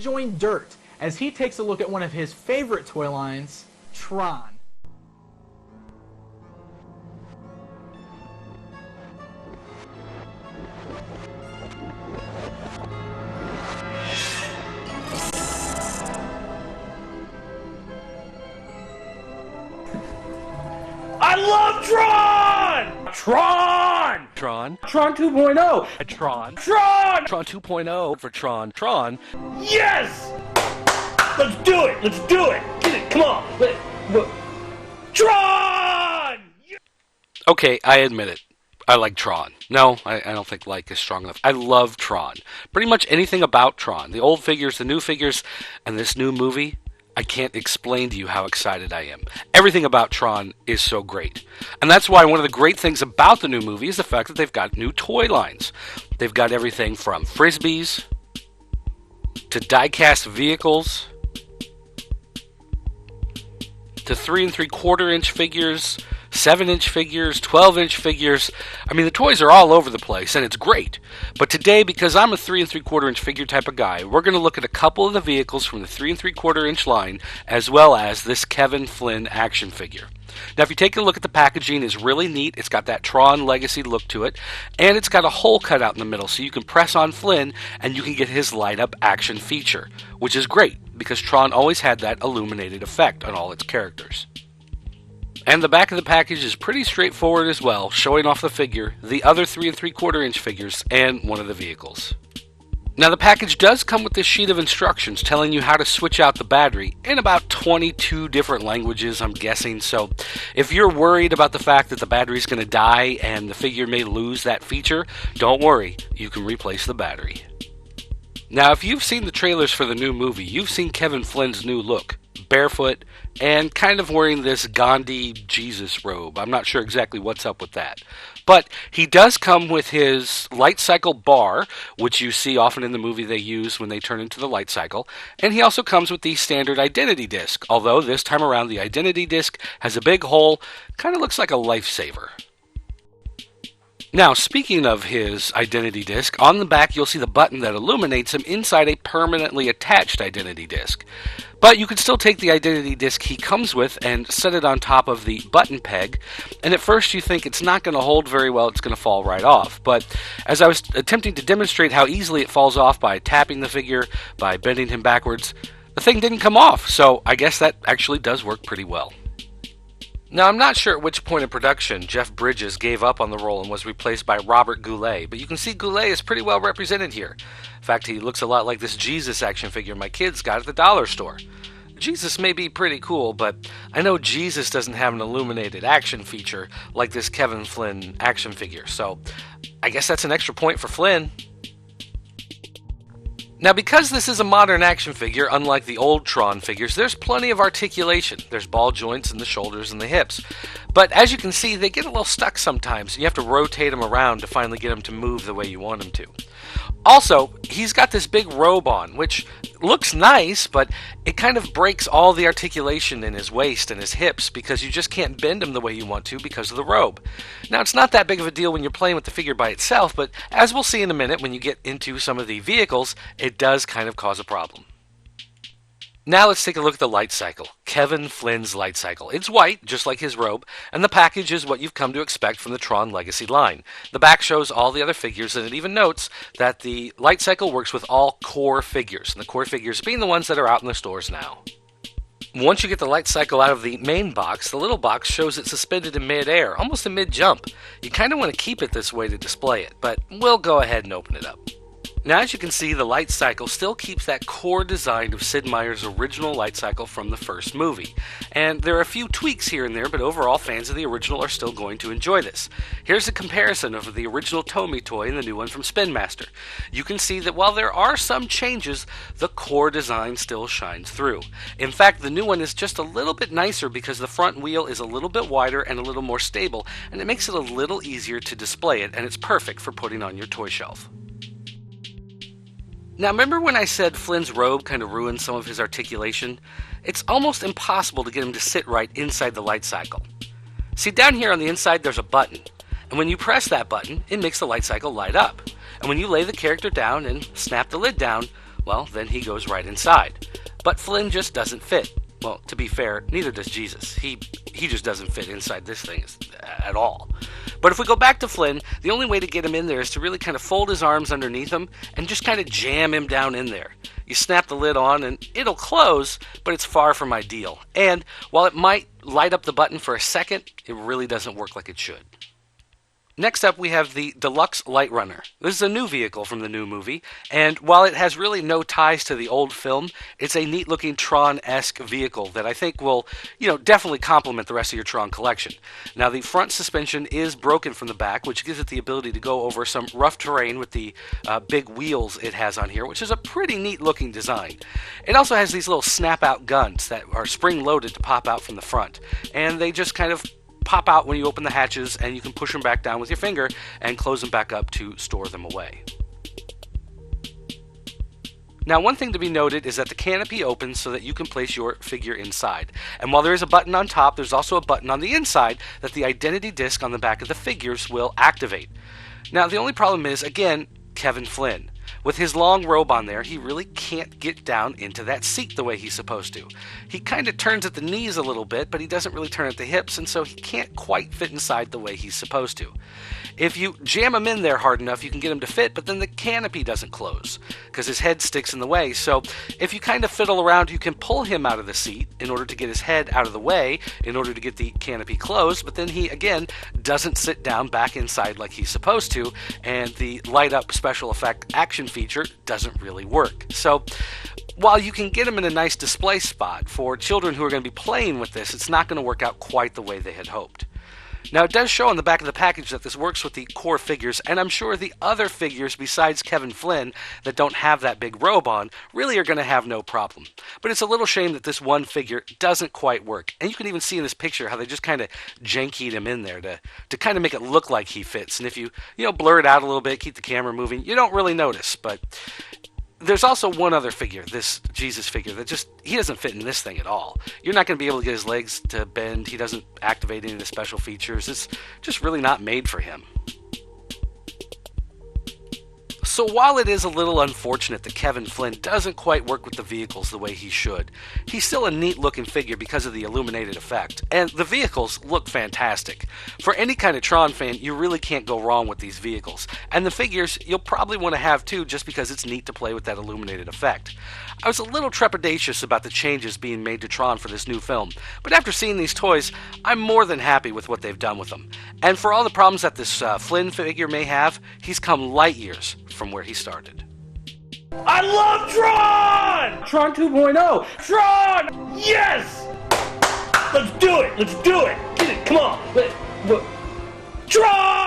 join DiRT as he takes a look at one of his favorite toy lines, TRON. I love TRON! TRON! TRON. TRON 2.0! TRON. TRON! TRON 2.0 for TRON. TRON. Yes! Let's do it! Let's do it! Get it! Come on! TRON! Okay, I admit it. I like TRON. No, I don't think like is strong enough. I love TRON. Pretty much anything about TRON. The old figures, the new figures, and this new movie. I can't explain to you how excited I am. Everything about TRON is so great. And that's why one of the great things about the new movie is the fact that they've got new toy lines. They've got everything from Frisbees to die-cast vehicles to 3 3/4 inch figures, 7-inch figures, 12-inch figures. I mean, the toys are all over the place, and it's great. But today, because I'm a 3 3/4 inch figure type of guy, we're going to look at a couple of the vehicles from the 3 3/4 inch line, as well as this Kevin Flynn action figure. Now, if you take a look at the packaging, it's really neat. It's got that TRON Legacy look to it, and it's got a hole cut out in the middle, so you can press on Flynn, and you can get his light-up action feature, which is great, because TRON always had that illuminated effect on all its characters. And the back of the package is pretty straightforward as well, showing off the figure, the other 3 3/4 inch figures, and one of the vehicles. Now, the package does come with this sheet of instructions telling you how to switch out the battery in about 22 different languages, I'm guessing. So if you're worried about the fact that the battery's going to die and the figure may lose that feature, don't worry, you can replace the battery. Now, if you've seen the trailers for the new movie, you've seen Kevin Flynn's new look. Barefoot, and kind of wearing this Gandhi Jesus robe. I'm not sure exactly what's up with that. But he does come with his light cycle bar, which you see often in the movie they use when they turn into the light cycle. And he also comes with the standard identity disc, although this time around the identity disc has a big hole, kind of looks like a lifesaver. Now, speaking of his identity disc, on the back you'll see the button that illuminates him inside a permanently attached identity disc. But you can still take the identity disc he comes with and set it on top of the button peg, and at first you think it's not going to hold very well, it's going to fall right off. But as I was attempting to demonstrate how easily it falls off by tapping the figure, by bending him backwards, the thing didn't come off, so I guess that actually does work pretty well. Now, I'm not sure at which point in production Jeff Bridges gave up on the role and was replaced by Robert Goulet, but you can see Goulet is pretty well represented here. In fact, he looks a lot like this Jesus action figure my kids got at the dollar store. Jesus may be pretty cool, but I know Jesus doesn't have an illuminated action feature like this Kevin Flynn action figure, so I guess that's an extra point for Flynn. Now, because this is a modern action figure, unlike the old TRON figures, there's plenty of articulation. There's ball joints in the shoulders and the hips. But as you can see, they get a little stuck sometimes, and you have to rotate them around to finally get them to move the way you want them to. Also, he's got this big robe on, which looks nice, but it kind of breaks all the articulation in his waist and his hips because you just can't bend him the way you want to because of the robe. Now, it's not that big of a deal when you're playing with the figure by itself, but as we'll see in a minute when you get into some of the vehicles, it does kind of cause a problem. Now let's take a look at the light cycle. Kevin Flynn's light cycle. It's white, just like his robe, and the package is what you've come to expect from the TRON Legacy line. The back shows all the other figures, and it even notes that the light cycle works with all core figures, and the core figures being the ones that are out in the stores now. Once you get the light cycle out of the main box, the little box shows it suspended in mid-air, almost a mid-jump. You kind of want to keep it this way to display it, but we'll go ahead and open it up. Now, as you can see, the light cycle still keeps that core design of Sid Meier's original light cycle from the first movie. And there are a few tweaks here and there, but overall fans of the original are still going to enjoy this. Here's a comparison of the original Tomy toy and the new one from Spin Master. You can see that while there are some changes, the core design still shines through. In fact, the new one is just a little bit nicer because the front wheel is a little bit wider and a little more stable, and it makes it a little easier to display it, and it's perfect for putting on your toy shelf. Now, remember when I said Flynn's robe kind of ruined some of his articulation? It's almost impossible to get him to sit right inside the light cycle. See, down here on the inside there's a button, and when you press that button, it makes the light cycle light up. And when you lay the character down and snap the lid down, Well, then he goes right inside. But Flynn just doesn't fit. Well, to be fair, neither does Jesus. He just doesn't fit inside this thing at all. But if we go back to Flynn, the only way to get him in there is to really kind of fold his arms underneath him and just kind of jam him down in there. You snap the lid on and it'll close, but it's far from ideal. And while it might light up the button for a second, it really doesn't work like it should. Next up, we have the Deluxe Light Runner. This is a new vehicle from the new movie, and while it has really no ties to the old film, it's a neat-looking Tron-esque vehicle that I think will, definitely complement the rest of your Tron collection. Now, the front suspension is broken from the back, which gives it the ability to go over some rough terrain with the big wheels it has on here, which is a pretty neat-looking design. It also has these little snap-out guns that are spring-loaded to pop out from the front, and they just kind of pop out when you open the hatches, and you can push them back down with your finger and close them back up to store them away. Now, one thing to be noted is that the canopy opens so that you can place your figure inside. And while there is a button on top, there's also a button on the inside that the identity disc on the back of the figures will activate. Now, the only problem is, again, Kevin Flynn. With his long robe on there, he really can't get down into that seat the way he's supposed to. He kind of turns at the knees a little bit, but he doesn't really turn at the hips, and so he can't quite fit inside the way he's supposed to. If you jam him in there hard enough, you can get him to fit, but then the canopy doesn't close because his head sticks in the way. So if you kind of fiddle around, you can pull him out of the seat in order to get his head out of the way in order to get the canopy closed, but then he, again, doesn't sit down back inside like he's supposed to, and the light up special effect action feature doesn't really work. So while you can get him in a nice display spot, for children who are going to be playing with this, it's not going to work out quite the way they had hoped. Now, it does show on the back of the package that this works with the core figures, and I'm sure the other figures besides Kevin Flynn that don't have that big robe on really are going to have no problem. But it's a little shame that this one figure doesn't quite work. And you can even see in this picture how they just kind of jankied him in there to kind of make it look like he fits. And if you blur it out a little bit, keep the camera moving, you don't really notice. But there's also one other figure, this Jesus figure, that he doesn't fit in this thing at all. You're not going to be able to get his legs to bend. He doesn't activate any of the special features. It's just really not made for him. So while it is a little unfortunate that Kevin Flynn doesn't quite work with the vehicles the way he should, he's still a neat looking figure because of the illuminated effect, and the vehicles look fantastic. For any kind of Tron fan, you really can't go wrong with these vehicles, and the figures you'll probably want to have too just because it's neat to play with that illuminated effect. I was a little trepidatious about the changes being made to Tron for this new film, but after seeing these toys, I'm more than happy with what they've done with them. And for all the problems that this Flynn figure may have, he's come light years from where he started. I love Tron! Tron 2.0! Tron! Yes! Let's do it! Let's do it! Get it! Come on! Tron!